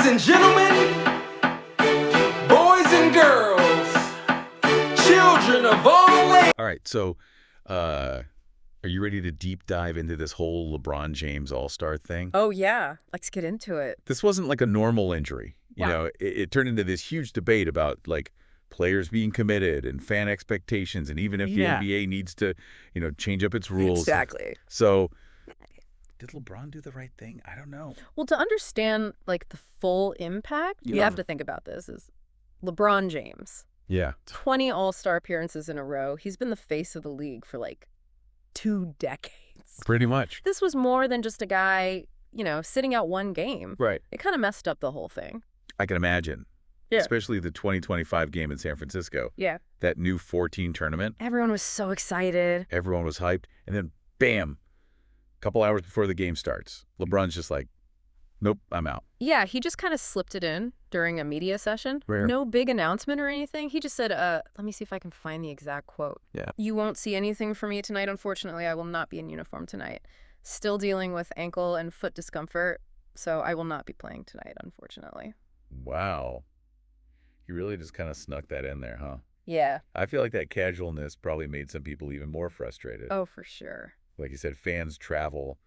and gentlemen, boys and girls, children of all ages. All right, so are you ready to deep dive into this whole LeBron James All-Star thing? Oh, yeah. Let's get into it. This wasn't like a normal injury. You Wow. know, it turned into this huge debate about, like, players being committed and fan expectations, and even if the NBA needs to, change up its rules. Exactly. So did LeBron do the right thing? I don't know. Well, to understand, like, the full impact, you have to think about this is LeBron James. Yeah. 20 All-Star appearances in a row. He's been the face of the league for, like, 2 decades. Pretty much. This was more than just a guy, sitting out one game. Right. It kind of messed up the whole thing. I can imagine. Yeah. Especially the 2025 game in San Francisco. Yeah. That new 14 tournament. Everyone was so excited. Everyone was hyped. And then, bam, a couple hours before the game starts, LeBron's just like, nope, I'm out. Yeah, he just kind of slipped it in during a media session. Rare. No big announcement or anything. He just said, let me see if I can find the exact quote. Yeah. You won't see anything from me tonight, unfortunately. I will not be in uniform tonight. Still dealing with ankle and foot discomfort, so I will not be playing tonight, unfortunately. Wow. You really just kind of snuck that in there, huh? Yeah. I feel like that casualness probably made some people even more frustrated. Oh, for sure. Like you said, fans travel.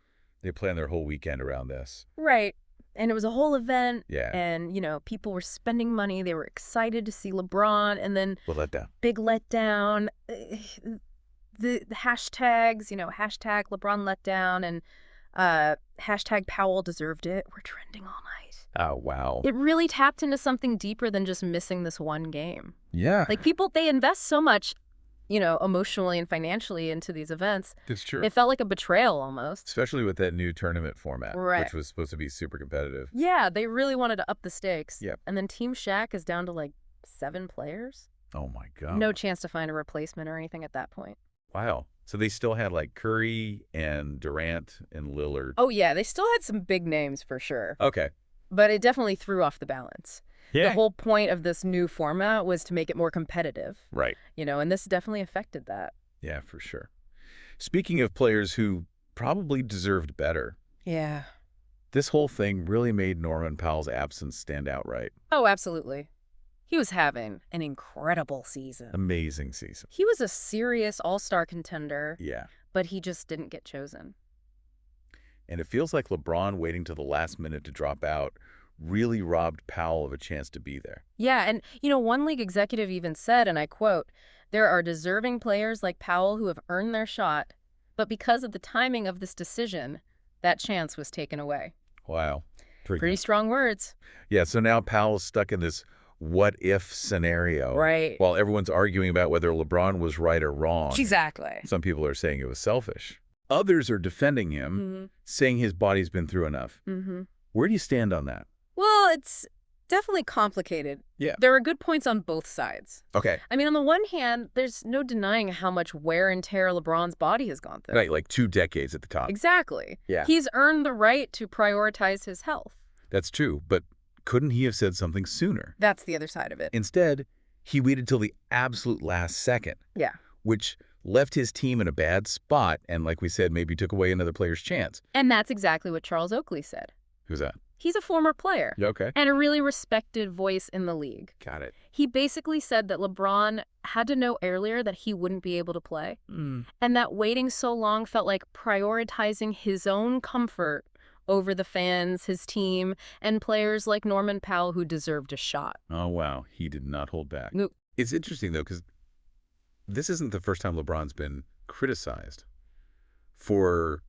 They plan their whole weekend around this. Right. And it was a whole event. Yeah. And, people were spending money. They were excited to see LeBron. And then Well, let down. big letdown. The hashtags, hashtag LeBron letdown and hashtag Powell deserved it. We're trending all night. Oh, wow. It really tapped into something deeper than just missing this one game. Yeah. Like, people, they invest so much, emotionally and financially into these events. It's true. It felt like a betrayal almost. Especially with that new tournament format, Right. which was supposed to be super competitive. Yeah, they really wanted to up the stakes. Yep. And then Team Shaq is down to like 7 players. Oh, my God. No chance to find a replacement or anything at that point. Wow. So they still had like Curry and Durant and Lillard. Oh, yeah, they still had some big names for sure. Okay. But it definitely threw off the balance. Yeah. The whole point of this new format was to make it more competitive, Right. and this definitely affected that. Yeah, for sure. Speaking of players who probably deserved better, Yeah. this whole thing really made Norman Powell's absence stand out, right? Oh, absolutely. He was having an incredible season. Amazing season. He was a serious all-star contender, Yeah. but he just didn't get chosen. And it feels like LeBron waiting to the last minute to drop out really robbed Powell of a chance to be there. Yeah, and, one league executive even said, and I quote, "There are deserving players like Powell who have earned their shot, but because of the timing of this decision, that chance was taken away." Wow. Pretty strong words. Yeah, so now Powell's stuck in this what-if scenario. Right. While everyone's arguing about whether LeBron was right or wrong. Exactly. Some people are saying it was selfish. Others are defending him, saying his body's been through enough. Mm-hmm. Where do you stand on that? Well, it's definitely complicated. Yeah. There are good points on both sides. Okay. I mean, on the one hand, there's no denying how much wear and tear LeBron's body has gone through. Right, like 2 decades at the top. Exactly. Yeah. He's earned the right to prioritize his health. That's true, but couldn't he have said something sooner? That's the other side of it. Instead, he waited till the absolute last second. Yeah. Which left his team in a bad spot and, like we said, maybe took away another player's chance. And that's exactly what Charles Oakley said. Who's that? He's a former player. Yeah, okay. And a really respected voice in the league. Got it. He basically said that LeBron had to know earlier that he wouldn't be able to play. And that waiting so long felt like prioritizing his own comfort over the fans, his team, and players like Norman Powell who deserved a shot. Oh, wow. He did not hold back. Nope. It's interesting, though, because this isn't the first time LeBron's been criticized for,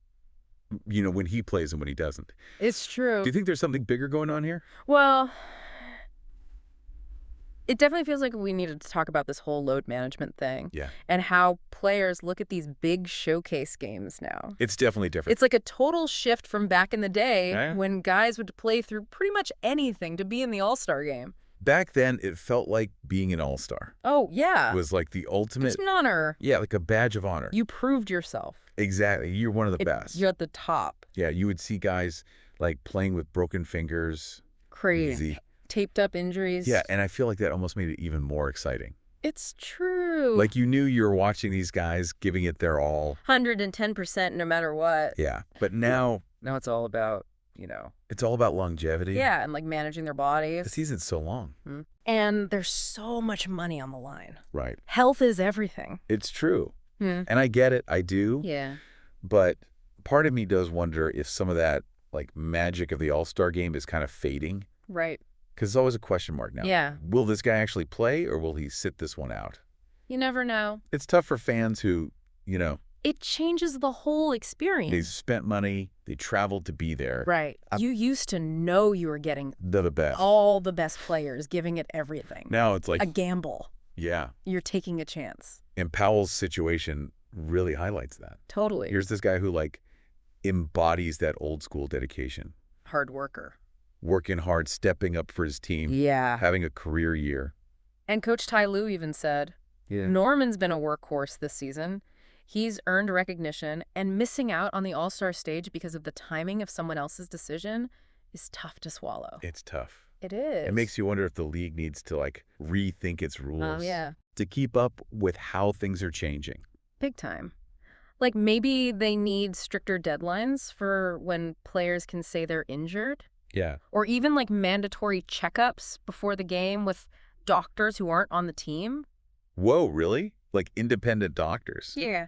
when he plays and when he doesn't. It's true. Do you think there's something bigger going on here? Well, it definitely feels like we needed to talk about this whole load management thing. Yeah. And how players look at these big showcase games now. It's definitely different. It's like a total shift from back in the day Yeah. when guys would play through pretty much anything to be in the All-Star game. Back then, it felt like being an all-star. Oh, yeah. It was like the ultimate, It's an honor. yeah, like a badge of honor. You proved yourself. Exactly. You're one of the best. You're at the top. Yeah, you would see guys like playing with broken fingers. Crazy. Easy. Taped up injuries. Yeah, and I feel like that almost made it even more exciting. It's true. Like you knew you were watching these guys giving it their all. 110% no matter what. Yeah, but now Now it's all about It's all about longevity. Yeah, and like managing their bodies. The season's so long. And there's so much money on the line. Right. Health is everything. It's true. And I get it. I do. Yeah. But part of me does wonder if some of that like magic of the All-Star game is kind of fading. Right. Because it's always a question mark now. Yeah. Will this guy actually play or will he sit this one out? You never know. It's tough for fans who, It changes the whole experience. they spent money, they traveled to be there. Right. You used to know you were getting They're the best. all the best players, giving it everything. Now it's like, A gamble. yeah. You're taking a chance. And Powell's situation really highlights that. Totally. Here's this guy who like embodies that old school dedication. Hard worker. Working hard, stepping up for his team, Yeah. having a career year. And Coach Ty Lue even said, Norman's been a workhorse this season. He's earned recognition, and missing out on the All-Star stage because of the timing of someone else's decision is tough to swallow. It's tough. It is. It makes you wonder if the league needs to like rethink its rules. Oh, yeah. To keep up with how things are changing. Big time. Like maybe they need stricter deadlines for when players can say they're injured. Yeah. Or even like mandatory checkups before the game with doctors who aren't on the team. Whoa, really? Like independent doctors? Yeah.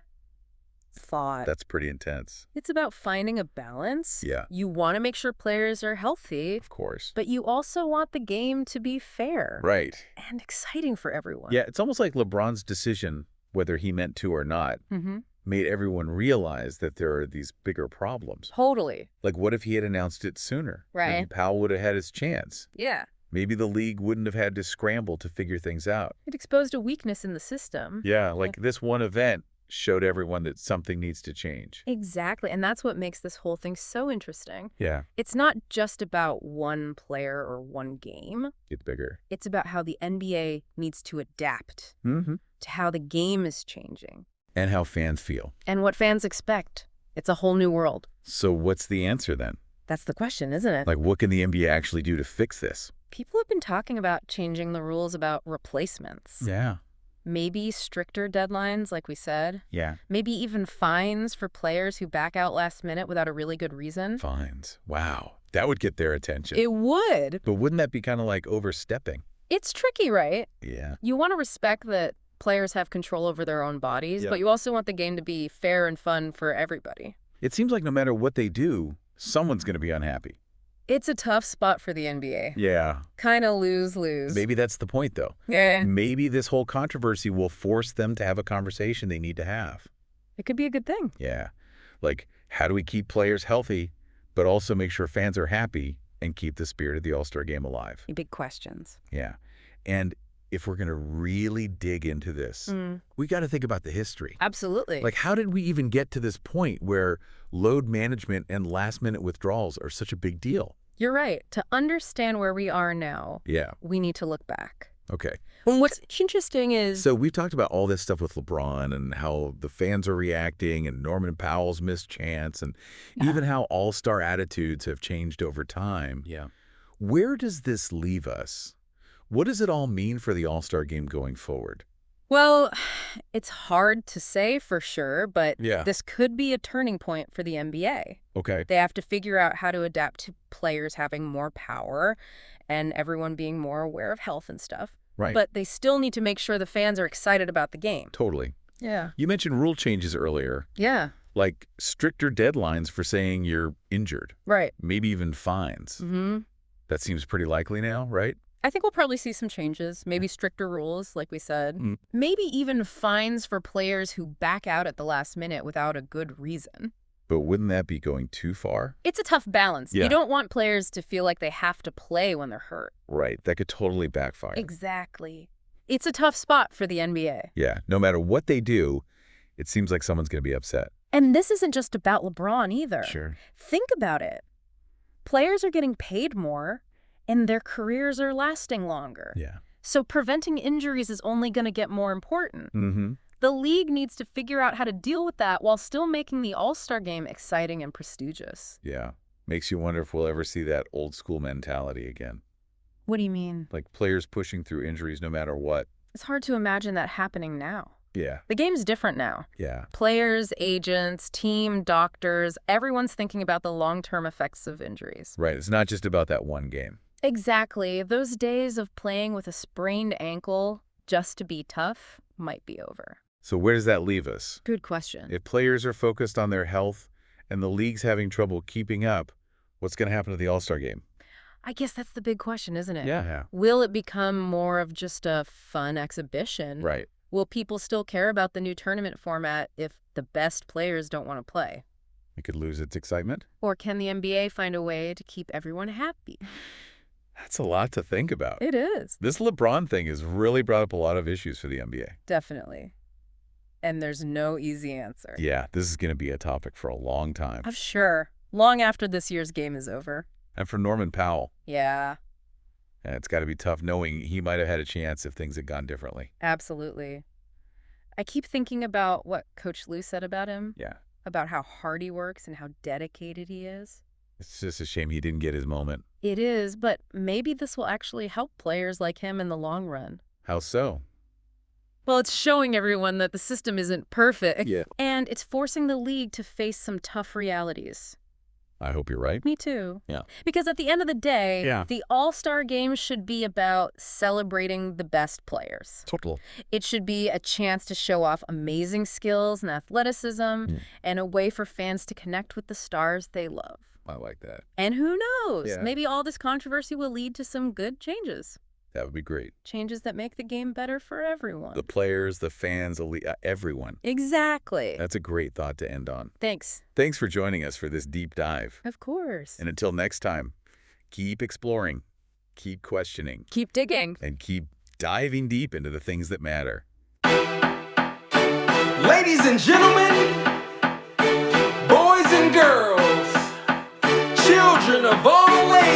Thought. That's pretty intense. It's about finding a balance. Yeah. You want to make sure players are healthy, Of course. but you also want the game to be fair. Right. And exciting for everyone. Yeah, it's almost like LeBron's decision, whether he meant to or not, Mm-hmm. made everyone realize that there are these bigger problems. Totally. Like, what if he had announced it sooner? Right. Maybe Powell would have had his chance. Yeah. Maybe the league wouldn't have had to scramble to figure things out. It exposed a weakness in the system. Yeah, like this one event showed everyone that something needs to change. Exactly. And that's what makes this whole thing so interesting. Yeah, It's not just about one player or one game. it's bigger. It's about how the NBA needs to adapt Mm-hmm. to how the game is changing And how fans feel. and what fans expect. It's a whole new world. So what's the answer then? That's the question, isn't it? Like, what can the NBA actually do to fix this? People have been talking about changing the rules about replacements. Yeah. Maybe stricter deadlines, like we said. Yeah. Maybe even fines for players who back out last minute without a really good reason. Fines. Wow. That would get their attention. It would. But wouldn't that be kind of like overstepping? It's tricky, right? Yeah. You want to respect that players have control over their own bodies, Yeah. but you also want the game to be fair and fun for everybody. It seems like no matter what they do, someone's going to be unhappy. It's a tough spot for the NBA. Yeah. Kind of lose-lose. Maybe that's the point, though. Yeah. Maybe this whole controversy will force them to have a conversation they need to have. It could be a good thing. Yeah. Like, how do we keep players healthy, but also make sure fans are happy and keep the spirit of the All-Star game alive? Big questions. Yeah. And if we're going to really dig into this, we got to think about the history. Absolutely. Like, how did we even get to this point where load management and last-minute withdrawals are such a big deal? You're right. To understand where we are now, Yeah. we need to look back. Okay. And what's interesting is... So we've talked about all this stuff with LeBron and how the fans are reacting and Norman Powell's missed chance and even how all-star attitudes have changed over time. Yeah. Where does this leave us? What does it all mean for the All-Star game going forward? Well, it's hard to say for sure, but Yeah. this could be a turning point for the NBA. Okay. They have to figure out how to adapt to players having more power and everyone being more aware of health and stuff. Right. But they still need to make sure the fans are excited about the game. Totally. Yeah. You mentioned rule changes earlier, Yeah. like stricter deadlines for saying you're injured, Right. maybe even fines. Mm-hmm. That seems pretty likely now, right? I think we'll probably see some changes, maybe stricter rules, like we said. Mm. Maybe even fines for players who back out at the last minute without a good reason. But wouldn't that be going too far? It's a tough balance. Yeah. You don't want players to feel like they have to play when they're hurt. Right. That could totally backfire. Exactly. It's a tough spot for the NBA. Yeah. No matter what they do, it seems like someone's going to be upset. And this isn't just about LeBron either. Sure. Think about it. Players are getting paid more, and their careers are lasting longer. Yeah. So preventing injuries is only going to get more important. Mm-hmm. The league needs to figure out how to deal with that while still making the All-Star game exciting and prestigious. Yeah. Makes you wonder if we'll ever see that old school mentality again. What do you mean? Like players pushing through injuries no matter what. It's hard to imagine that happening now. Yeah, The game's different now. yeah. Players, agents, team, doctors, everyone's thinking about the long-term effects of injuries. Right, it's not just about that one game. Exactly. Those days of playing with a sprained ankle just to be tough might be over. So where does that leave us? Good question. If players are focused on their health and the league's having trouble keeping up, what's going to happen to the All-Star game? I guess that's the big question, isn't it? Yeah. Will it become more of just a fun exhibition? Right. Will people still care about the new tournament format if the best players don't want to play? It could lose its excitement. Or can the NBA find a way to keep everyone happy? That's a lot to think about. It is. This LeBron thing has really brought up a lot of issues for the NBA. Definitely. And there's no easy answer. Yeah, this is going to be a topic for a long time. I'm sure. Long after this year's game is over. And for Norman Powell, Yeah, it's got to be tough knowing he might have had a chance if things had gone differently. absolutely. I keep thinking about what Coach Lou said about him, Yeah. about how hard he works and how dedicated he is. It's just a shame he didn't get his moment. It is, but maybe this will actually help players like him in the long run. How so? Well, it's showing everyone that the system isn't perfect. Yeah. And it's forcing the league to face some tough realities. I hope you're right. Me too. Yeah. Because at the end of the day, Yeah. the All-Star Game should be about celebrating the best players. Total. It should be a chance to show off amazing skills and athleticism and a way for fans to connect with the stars they love. I like that. And who knows? Yeah. Maybe all this controversy will lead to some good changes. That would be great. Changes that make the game better for everyone. The players, the fans, everyone. Exactly. That's a great thought to end on. Thanks. Thanks for joining us for this deep dive. Of course. And until next time, keep exploring, keep questioning, Keep digging. and keep diving deep into the things that matter. Ladies and gentlemen, boys and girls, children of all ages.